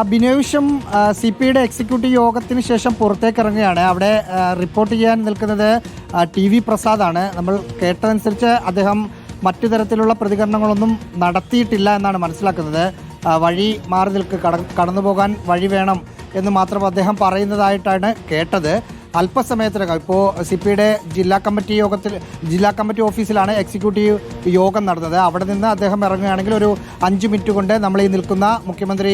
Binoy Viswam CPIയുടെ executive യോഗത്തിന് ശേഷം പുറത്തേക്കിറങ്ങുകയാണ്. അവിടെ റിപ്പോർട്ട് ചെയ്യാൻ നിൽക്കുന്നത് TV പ്രസാദാണ്. നമ്മൾ കേട്ടതനുസരിച്ച് അദ്ദേഹം മറ്റു തരത്തിലുള്ള പ്രതികരണങ്ങളൊന്നും നടത്തിയിട്ടില്ല എന്നാണ് മനസ്സിലാക്കുന്നത്. വഴി മാറി കടന്നു പോകാൻ വഴി വേണം എന്ന് മാത്രം അദ്ദേഹം പറയുന്നതായിട്ടാണ് കേട്ടത്. അല്പസമയത്തിനകം ഇപ്പോൾ CPIയുടെ ജില്ലാ കമ്മിറ്റി ഓഫീസിലാണ് എക്സിക്യൂട്ടീവ് യോഗം നടന്നത്. അവിടെ നിന്ന് അദ്ദേഹം ഇറങ്ങുകയാണെങ്കിൽ ഒരു 5 മിനിറ്റ് കൊണ്ട് നമ്മൾ ഈ നിൽക്കുന്ന മുഖ്യമന്ത്രി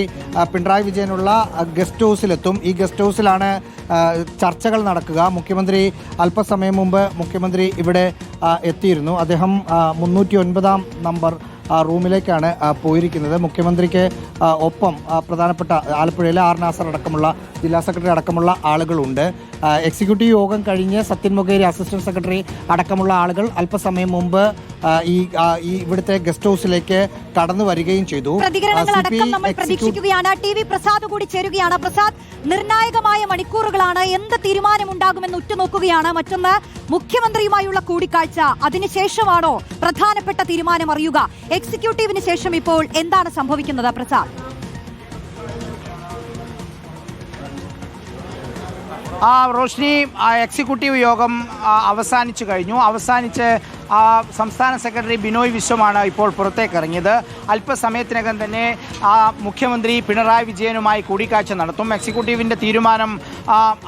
പിണറായി വിജയനുള്ള ഗസ്റ്റ് ഹൗസിലെത്തും. ഈ ഗസ്റ്റ് ഹൗസിലാണ് ചർച്ചകൾ നടക്കുക. അല്പസമയം മുമ്പ് മുഖ്യമന്ത്രി ഇവിടെ എത്തിയിരുന്നു. അദ്ദേഹം 309 നമ്പർ റൂമിലേക്കാണ് പോയിരിക്കുന്നത്. മുഖ്യമന്ത്രിക്ക് ഒപ്പം പ്രധാനപ്പെട്ട ആലപ്പുഴയിലെ R നാസർ അടക്കമുള്ള ജില്ലാ സെക്രട്ടറി അടക്കമുള്ള ആളുകളുണ്ട്. എക്സിക്യൂട്ടീവ് യോഗം കഴിഞ്ഞ് സത്യൻ മൊകേരി അസിസ്റ്റന്റ് സെക്രട്ടറി അടക്കമുള്ള ആളുകൾ അല്പസമയം മുമ്പ് ഈ ഇവിടുത്തെ ഗസ്റ്റ് ഹൗസിലേക്ക് കടന്നു വരികയും ചെയ്തു. പ്രതീക്ഷിക്കുകയാണ്. TV പ്രസാദ് കൂടി ചേരുകയാണ്. പ്രസാദ്, നിർണായകമായ മണിക്കൂറുകളാണ്. എന്ത് തീരുമാനമുണ്ടാകുമെന്ന് ഉറ്റുനോക്കുകയാണ്. മറ്റൊന്ന്, മുഖ്യമന്ത്രിയുമായുള്ള കൂടിക്കാഴ്ച, അതിനുശേഷമാണോ പ്രധാനപ്പെട്ട തീരുമാനം അറിയുക? എക്സിക്യൂട്ടീവിന് ശേഷം ഇപ്പോൾ എന്താണ് സംഭവിക്കുന്നത് പ്രസാദ്? റോഷ്നി, എക്സിക്യൂട്ടീവ് യോഗം അവസാനിച്ചു കഴിഞ്ഞു. സംസ്ഥാന സെക്രട്ടറി ബിനോയ് വിശ്വമാണ് ഇപ്പോൾ പുറത്തേക്ക് ഇറങ്ങിയത്. അല്പസമയത്തിനകം തന്നെ മുഖ്യമന്ത്രി പിണറായി വിജയനുമായി കൂടിക്കാഴ്ച നടത്തും. എക്സിക്യൂട്ടീവിൻ്റെ തീരുമാനം,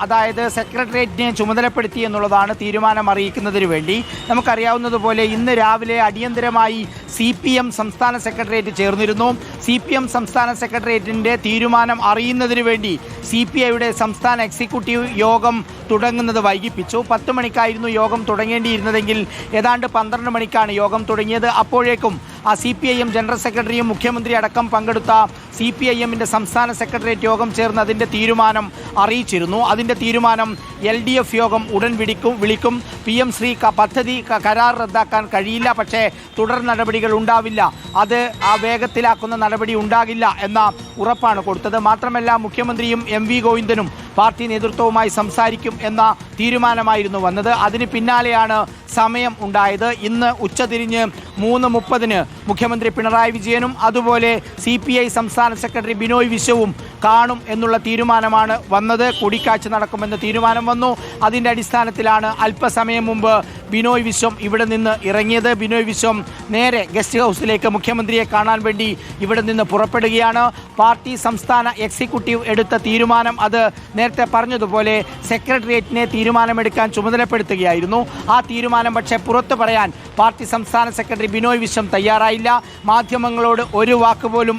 അതായത് സെക്രട്ടേറിയറ്റിനെ ചുമതലപ്പെടുത്തി എന്നുള്ളതാണ് തീരുമാനം അറിയിക്കുന്നതിന് വേണ്ടി. നമുക്കറിയാവുന്നതുപോലെ ഇന്ന് രാവിലെ അടിയന്തരമായി CPM സംസ്ഥാന സെക്രട്ടേറിയറ്റ് ചേർന്നിരുന്നു. CPM സംസ്ഥാന സെക്രട്ടേറിയറ്റിൻ്റെ തീരുമാനം അറിയുന്നതിന് വേണ്ടി CPIയുടെ സംസ്ഥാന എക്സിക്യൂട്ടീവ് യോഗം തുടങ്ങുന്നത് വൈകിപ്പിച്ചു. 10 മണിക്കായിരുന്നു യോഗം തുടങ്ങേണ്ടിയിരുന്നതെങ്കിൽ ഏതാണ്ട് 12 മണിക്കാണ് യോഗം തുടങ്ങിയത്. അപ്പോഴേക്കും CPIM ജനറൽ സെക്രട്ടറിയും മുഖ്യമന്ത്രി അടക്കം പങ്കെടുത്ത CPIMൻ്റെ സംസ്ഥാന സെക്രട്ടേറിയറ്റ് യോഗം ചേർന്ന് അതിൻ്റെ തീരുമാനം അറിയിച്ചിരുന്നു. അതിൻ്റെ തീരുമാനം LDF യോഗം ഉടൻ വിളിക്കും. PM ശ്രീ പദ്ധതി കരാർ റദ്ദാക്കാൻ കഴിയില്ല, പക്ഷേ തുടർ നടപടികൾ ഉണ്ടാവില്ല, അത് വേഗത്തിലാക്കുന്ന നടപടി ഉണ്ടാകില്ല എന്ന ഉറപ്പാണ് കൊടുത്തത്. മാത്രമല്ല, മുഖ്യമന്ത്രിയും MV ഗോവിന്ദനും പാർട്ടി നേതൃത്വവുമായി സംസാരിക്കും എന്ന തീരുമാനമായിരുന്നു വന്നത്. അതിന് പിന്നാലെയാണ് സമയം ഉണ്ടായത്. ഇന്ന് ഉച്ചതിരിഞ്ഞ് 3:30 മുഖ്യമന്ത്രി പിണറായി വിജയനും അതുപോലെ CPI സംസ്ഥാന സെക്രട്ടറി ബിനോയ് വിശ്വവും കാണും എന്നുള്ള തീരുമാനമാണ് വന്നത്. കൂടിക്കാഴ്ച നടക്കുമെന്ന തീരുമാനം വന്നു. അതിൻ്റെ അടിസ്ഥാനത്തിലാണ് അല്പസമയം മുമ്പ് ബിനോയ് വിശ്വം ഇവിടെ നിന്ന് ഇറങ്ങിയത്. ബിനോയ് വിശ്വം നേരെ ഗസ്റ്റ് ഹൗസിലേക്ക് മുഖ്യമന്ത്രിയെ കാണാൻ വേണ്ടി ഇവിടെ നിന്ന് പുറപ്പെടുകയാണ്. പാർട്ടി സംസ്ഥാന എക്സിക്യൂട്ടീവ് എടുത്ത തീരുമാനം, അത് നേരത്തെ പറഞ്ഞതുപോലെ സെക്രട്ടേറിയറ്റിനെ തീരുമാനമെടുക്കാൻ ചുമതലപ്പെടുത്തുകയായിരുന്നു. ആ തീരുമാനം പക്ഷേ പുറത്തു പറയാൻ പാർട്ടി സംസ്ഥാന സെക്രട്ടറി ബിനോയ് വിശ്വം തയ്യാറായില്ല. മാധ്യമങ്ങളോട് ഒരു വാക്ക് പോലും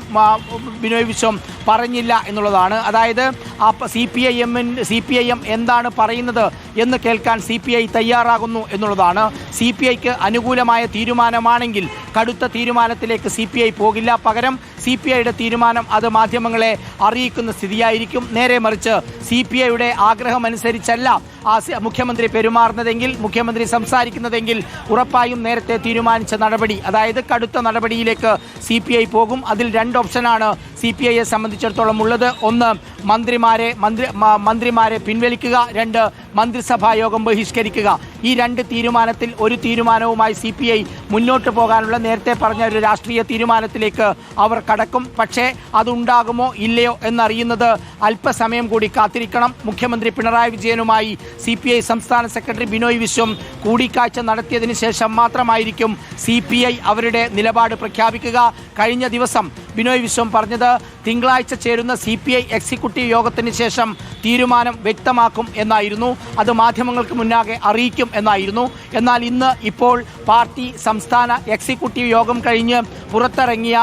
ബിനോയ് വിശ്വം പറഞ്ഞില്ല എന്നുള്ളതാണ്. അതായത് CPIM എന്താണ് പറയുന്നത് എന്ന് കേൾക്കാൻ CPI തയ്യാറാകുന്നു എന്നുള്ളതാണ്. CPIക്ക് അനുകൂലമായ തീരുമാനമാണെങ്കിൽ കടുത്ത തീരുമാനത്തിലേക്ക് CPI പോകില്ല. പകരം CPIയുടെ തീരുമാനം അത് മാധ്യമങ്ങളെ അറിയിക്കുന്ന സ്ഥിതിയായിരിക്കും. നേരെ മറിച്ച് CPIയുടെ ആഗ്രഹമനുസരിച്ചല്ല മുഖ്യമന്ത്രി പെരുമാറുന്നതെങ്കിൽ, മുഖ്യമന്ത്രി സംസാരിക്കുന്നതെങ്കിൽ ഉറപ്പായും നേരത്തെ തീരുമാനിച്ച നടപടി, അതായത് കടുത്ത നടപടിയിലേക്ക് CPI പോകും. അതിൽ 2 ഓപ്ഷനാണ് CPIയെ സംബന്ധിച്ചിടത്തോളം ഉള്ളത്. ഒന്ന്, മന്ത്രിമാരെ പിൻവലിക്കുക. 2, മന്ത്രിസഭാ യോഗം ബഹിഷ്കരിക്കുക. ഈ 2 തീരുമാനത്തിൽ ഒരു തീരുമാനവുമായി CPI മുന്നോട്ട് പോകാനുള്ള നേരത്തെ പറഞ്ഞ ഒരു രാഷ്ട്രീയ തീരുമാനത്തിലേക്ക് അവർ കടക്കും. പക്ഷേ അതുണ്ടാകുമോ ഇല്ലയോ എന്നറിയുന്നത് അല്പസമയം കൂടി കാത്തിരിക്കണം. മുഖ്യമന്ത്രി പിണറായി വിജയനുമായി CPI സംസ്ഥാന സെക്രട്ടറി ബിനോയ് വിശ്വം കൂടിക്കാഴ്ച നടത്തിയതിന് ശേഷം മാത്രമായിരിക്കും CPI അവരുടെ നിലപാട് പ്രഖ്യാപിക്കുക. കഴിഞ്ഞ ദിവസം ബിനോയ് വിശ്വം പറഞ്ഞത് തിങ്കളാഴ്ച ചേരുന്ന CPI എക്സിക്യൂട്ടീവ് യോഗത്തിന് ശേഷം തീരുമാനം വ്യക്തമാക്കും എന്നായിരുന്നു. അത് മാധ്യമങ്ങൾക്ക് മുന്നാകെ അറിയിക്കും എന്നായിരുന്നു. എന്നാൽ ഇപ്പോൾ പാർട്ടി സംസ്ഥാന എക്സിക്യൂട്ടീവ് യോഗം കഴിഞ്ഞ് പുറത്തിറങ്ങിയ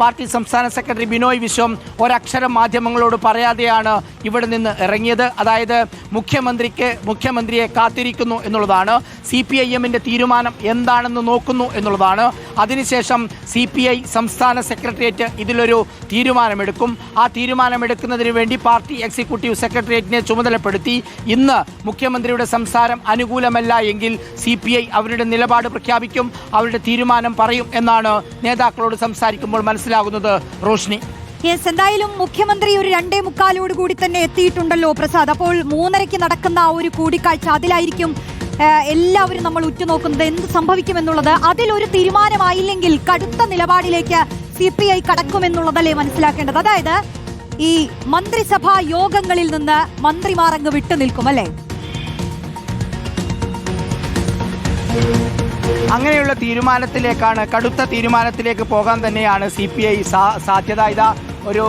പാർട്ടി സംസ്ഥാന സെക്രട്ടറി ബിനോയ് വിശ്വം ഒരക്ഷരം മാധ്യമങ്ങളോട് പറയാതെയാണ് ഇവിടെ നിന്ന് ഇറങ്ങിയത്. അതായത് മുഖ്യമന്ത്രിയെ കാത്തിരിക്കുന്നു എന്നുള്ളതാണ്. CPIMൻ്റെ തീരുമാനം എന്താണെന്ന് നോക്കുന്നു എന്നുള്ളതാണ്. അതിനുശേഷം CPI സംസ്ഥാന സെക്രട്ടേറിയറ്റ് ഇതിലൊരു തീരുമാനമെടുക്കും. ആ തീരുമാനമെടുക്കുന്നതിന് വേണ്ടി പാർട്ടി എക്സിക്യൂട്ടീവ് സെക്രട്ടേറിയറ്റിനെ ചുമതലപ്പെടുത്തി. ഇന്ന് മുഖ്യമന്ത്രിയുടെ സംസാരം അനുകൂലമല്ല എങ്കിൽ CPI അവരുടെ നിലപാട് പ്രഖ്യാപിക്കും, അവരുടെ തീരുമാനം പറയും എന്നാണ് നേതാക്കളോട് സംസാരിക്കുമ്പോൾ മനസ്സിലാകുന്നത്. റോഷ്നി, എന്തായാലും മുഖ്യമന്ത്രി ഒരു 2:45 കൂടി തന്നെ എത്തിയിട്ടുണ്ടല്ലോ പ്രസാദ്. അപ്പോൾ 3:30 നടക്കുന്ന ആ ഒരു കൂടിക്കാഴ്ച, അതിലായിരിക്കും എല്ലാവരും നമ്മൾ ഉറ്റുനോക്കുന്നത് എന്ത് സംഭവിക്കുമെന്നുള്ളത്. അതിലൊരു തീരുമാനമായില്ലെങ്കിൽ കടുത്ത നിലപാടിലേക്ക് CPI കടക്കുമെന്നുള്ളതല്ലേ മനസ്സിലാക്കേണ്ടത്. അതായത് ഈ മന്ത്രിസഭാ യോഗങ്ങളിൽ നിന്ന് മന്ത്രിമാർ അങ്ങ് വിട്ടുനിൽക്കും അല്ലേ? അങ്ങനെയുള്ള തീരുമാനത്തിലേക്കാണ്, കടുത്ത തീരുമാനത്തിലേക്ക് പോകാൻ തന്നെയാണ് CPI സാധ്യത. ഇതാ ഒരു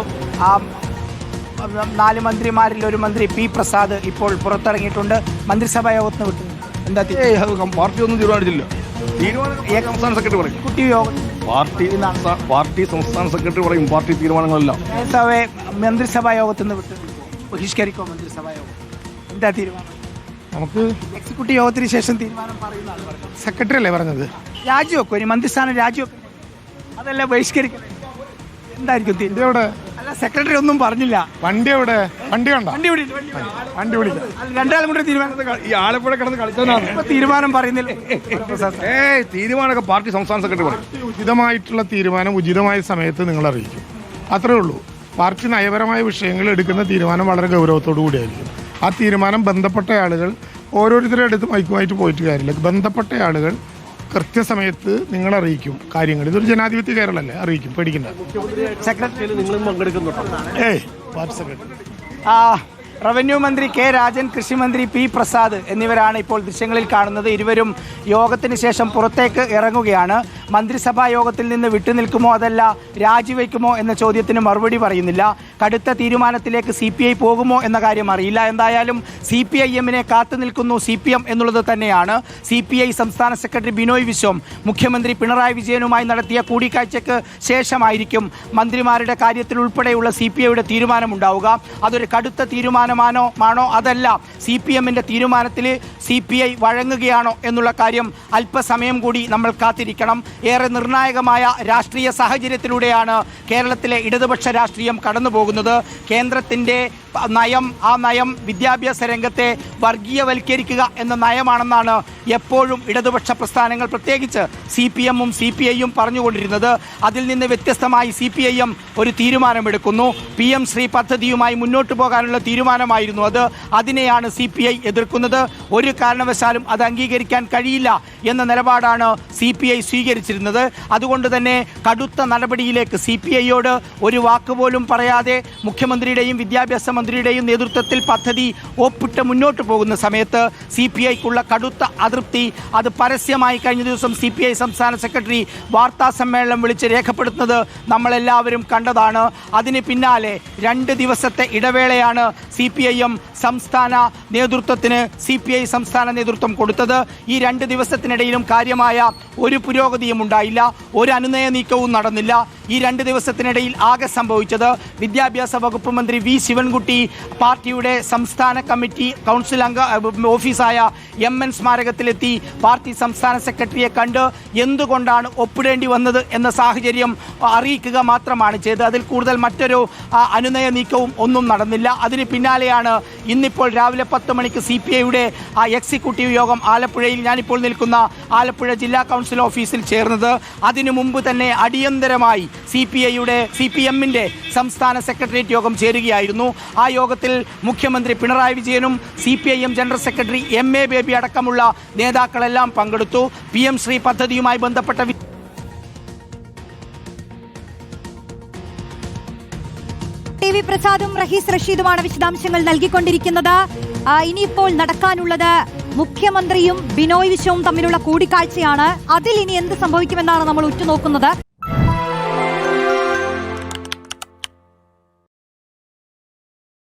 4 മന്ത്രിമാരിൽ ഒരു മന്ത്രി P. പ്രസാദ് ഇപ്പോൾ പുറത്തിറങ്ങിയിട്ടുണ്ട്. മന്ത്രിസഭാ യോഗത്തിന് വിട്ടു. എന്താ പാർട്ടി ഒന്നും തീരുമാനിച്ചില്ല. സംസ്ഥാന സെക്രട്ടറി പറയും. കുട്ടി യോഗം പാർട്ടി സംസ്ഥാന സെക്രട്ടറി പറയും പാർട്ടി തീരുമാനങ്ങളല്ല. മന്ത്രിസഭാ യോഗത്തിൽ നിന്ന് വിട്ടു ബഹിഷ്കരിക്കോ? മന്ത്രിസഭാ യോഗം എന്താ തീരുമാനം? നമുക്ക് എക്സിക്യൂട്ടീവ് യോഗത്തിന് ശേഷം തീരുമാനം പറയുന്ന ആൾ പറഞ്ഞു. സെക്രട്ടറി അല്ലേ പറഞ്ഞത്? രാജിവെക്കും, ഇനി മന്ത്രിസ്ഥാനം രാജിവെക്കും, അതല്ല ബഹിഷ്കരിക്കണം. എന്തായിരിക്കും തീരുമാനം? എവിടെ അല്ല, സെക്രട്ടറി ഒന്നും പറഞ്ഞില്ല. വണ്ടി എവിടെ? വണ്ടി കണ്ടോ? വണ്ടി വിളിക്കാം. രണ്ടാളും കൂടെ തീരുമാനം. ഈ ആലപ്പുഴ കിടന്ന് കളിച്ചവനാണ്. ഇപ്പൊ തീരുമാനം പറയുന്നില്ല. തീരുമാനമൊക്കെ പാർട്ടി സംസ്ഥാന സെക്രട്ടറി പറയും. ഉചിതമായിട്ടുള്ള തീരുമാനം ഉചിതമായ സമയത്ത് നിങ്ങൾ അറിയിക്കും. അത്രേ ഉള്ളൂ. പാർട്ടി നയപരമായ വിഷയങ്ങൾ എടുക്കുന്ന തീരുമാനം വളരെ ഗൗരവത്തോടു കൂടിയായിരിക്കും. ആ തീരുമാനം ബന്ധപ്പെട്ട ആളുകൾ ഓരോരുത്തരുടെ അടുത്ത് മൈക്കുമായിട്ട് പോയിട്ട് കാര്യമില്ല. ബന്ധപ്പെട്ട ആളുകൾ കൃത്യസമയത്ത് നിങ്ങൾ അറിയിക്കും കാര്യങ്ങൾ. ഇതൊരു ജനാധിപത്യ കേരളമല്ലേ, അറിയിക്കും, പേടിക്കണ്ട. സെക്രട്ടറി പാർട്ടി സെക്രട്ടറി റവന്യൂ മന്ത്രി K. രാജൻ, കൃഷിമന്ത്രി P. പ്രസാദ് എന്നിവരാണ് ഇപ്പോൾ ദൃശ്യങ്ങളിൽ കാണുന്നത്. ഇരുവരും യോഗത്തിന് ശേഷം പുറത്തേക്ക് ഇറങ്ങുകയാണ്. മന്ത്രിസഭാ യോഗത്തിൽ നിന്ന് വിട്ടുനിൽക്കുമോ അതല്ല രാജിവെക്കുമോ എന്ന ചോദ്യത്തിന് മറുപടി പറയുന്നില്ല. കടുത്ത തീരുമാനത്തിലേക്ക് CPI പോകുമോ എന്ന കാര്യം അറിയില്ല. എന്തായാലും CPIM-നെ കാത്തു നിൽക്കുന്നു CPM എന്നുള്ളത് തന്നെയാണ്. CPI സംസ്ഥാന സെക്രട്ടറി ബിനോയ് വിശ്വം മുഖ്യമന്ത്രി പിണറായി വിജയനുമായി നടത്തിയ കൂടിക്കാഴ്ചയ്ക്ക് ശേഷമായിരിക്കും മന്ത്രിമാരുടെ കാര്യത്തിൽ ഉൾപ്പെടെയുള്ള CPIയുടെ തീരുമാനമുണ്ടാവുക. അതൊരു കടുത്ത തീരുമാനമാണോ അതല്ല CPM-ന്റെ തീരുമാനത്തിൽ CPI വഴങ്ങുകയാണോ എന്നുള്ള കാര്യം അല്പസമയം കൂടി നമ്മൾ കാത്തിരിക്കണം. ഏറെ നിർണായകമായ രാഷ്ട്രീയ സാഹചര്യത്തിലൂടെയാണ് കേരളത്തിലെ ഇടതുപക്ഷ രാഷ്ട്രീയം കടന്നു പോകുന്നത്. കേന്ദ്രത്തിൻ്റെ ആ നയം വിദ്യാഭ്യാസ രംഗത്തെ വർഗീയവൽക്കരിക്കുക എന്ന നയമാണെന്നാണ് എപ്പോഴും ഇടതുപക്ഷ പ്രസ്ഥാനങ്ങൾ, പ്രത്യേകിച്ച് CPM-ഉം CPI-യും പറഞ്ഞുകൊണ്ടിരുന്നത്. അതിൽ നിന്ന് വ്യത്യസ്തമായി CPIM ഒരു തീരുമാനമെടുക്കുന്നു. PM ശ്രീ പദ്ധതിയുമായി മുന്നോട്ട് പോകാനുള്ള തീരുമാനമായിരുന്നു അത്. അതിനെയാണ് CPI എതിർക്കുന്നത്. ഒരു കാരണവശാലും അത് അംഗീകരിക്കാൻ കഴിയില്ല എന്ന നിലപാടാണ് CPI സ്വീകരിച്ചിരുന്നത്. അതുകൊണ്ട് തന്നെ കടുത്ത നടപടിയിലേക്ക് CPI-യോട് ഒരു വാക്കുപോലും പറയാതെ മുഖ്യമന്ത്രിയുടെയും വിദ്യാഭ്യാസ മന്ത്രിയുടെയും നേതൃത്വത്തിൽ പദ്ധതി ഒപ്പിട്ട് മുന്നോട്ട് പോകുന്ന സമയത്ത് CPI-ക്കുള്ള കടുത്ത അതൃപ്തി അത് പരസ്യമായി കഴിഞ്ഞ ദിവസം CPI സംസ്ഥാന സെക്രട്ടറി വാർത്താ സമ്മേളനം വിളിച്ച് രേഖപ്പെടുത്തുന്നത് നമ്മളെല്ലാവരും കണ്ടതാണ്. അതിന് പിന്നാലെ 2 ദിവസത്തെ ഇടവേളയാണ് CPI സംസ്ഥാന നേതൃത്വത്തിന് CPI സംസ്ഥാന നേതൃത്വം കൊടുത്തത്. ഈ 2 ദിവസത്തിനിടയിലും കാര്യമായ ഒരു പുരോഗതിയും ഉണ്ടായില്ല, ഒരു അനുനയ നീക്കവും നടന്നില്ല. ഈ 2 ദിവസത്തിനിടയിൽ ആകെ സംഭവിച്ചത് വിദ്യാഭ്യാസ വകുപ്പ് മന്ത്രി V. ശിവൻകുട്ടി പാർട്ടിയുടെ സംസ്ഥാന കമ്മിറ്റി കൗൺസിൽ ഓഫീസായ MN സ്മാരകത്തിലെത്തി പാർട്ടി സംസ്ഥാന സെക്രട്ടറിയെ കണ്ട് എന്തുകൊണ്ടാണ് ഒപ്പിടേണ്ടി വന്നത് എന്ന സാഹചര്യം അറിയിക്കുക മാത്രമാണ് ചെയ്തത്. അതിൽ കൂടുതൽ മറ്റൊരു അനുനയ നീക്കവും ഒന്നും നടന്നില്ല. അതിന് പിന്നാലെയാണ് ഇന്നിപ്പോൾ രാവിലെ 10 മണിക്ക് CPI-യുടെ എക്സിക്യൂട്ടീവ് യോഗം ആലപ്പുഴയിൽ, ഞാനിപ്പോൾ നിൽക്കുന്ന ആലപ്പുഴ ജില്ലാ കൗൺസിൽ ഓഫീസിൽ ചേർന്നത്. അതിനു മുമ്പ് തന്നെ അടിയന്തരമായി CPM-ന്റെ സംസ്ഥാന സെക്രട്ടേറിയറ്റ് യോഗം ചേരുകയായിരുന്നു. ആ യോഗത്തിൽ മുഖ്യമന്ത്രി പിണറായി വിജയനും CPIM general secretary MA baby അടക്കമുള്ള നേതാക്കളെല്ലാം പങ്കെടുത്തു. PM ശ്രീ പദ്ധതിയുമായി ബന്ധപ്പെട്ട TV പ്രസാദും റഹീസ് റഷീദുമാണ് വിശദാംശങ്ങൾ നൽകിക്കൊണ്ടിരിക്കുന്നത്. ഇനിയിപ്പോൾ നടക്കാനുള്ളത് മുഖ്യമന്ത്രിയും ബിനോയ് വിശ്വവും തമ്മിലുള്ള കൂടിക്കാഴ്ചയാണ്. അതിൽ ഇനി എന്ത് സംഭവിക്കുമെന്നാണ് നമ്മൾ ഉറ്റുനോക്കുന്നത്.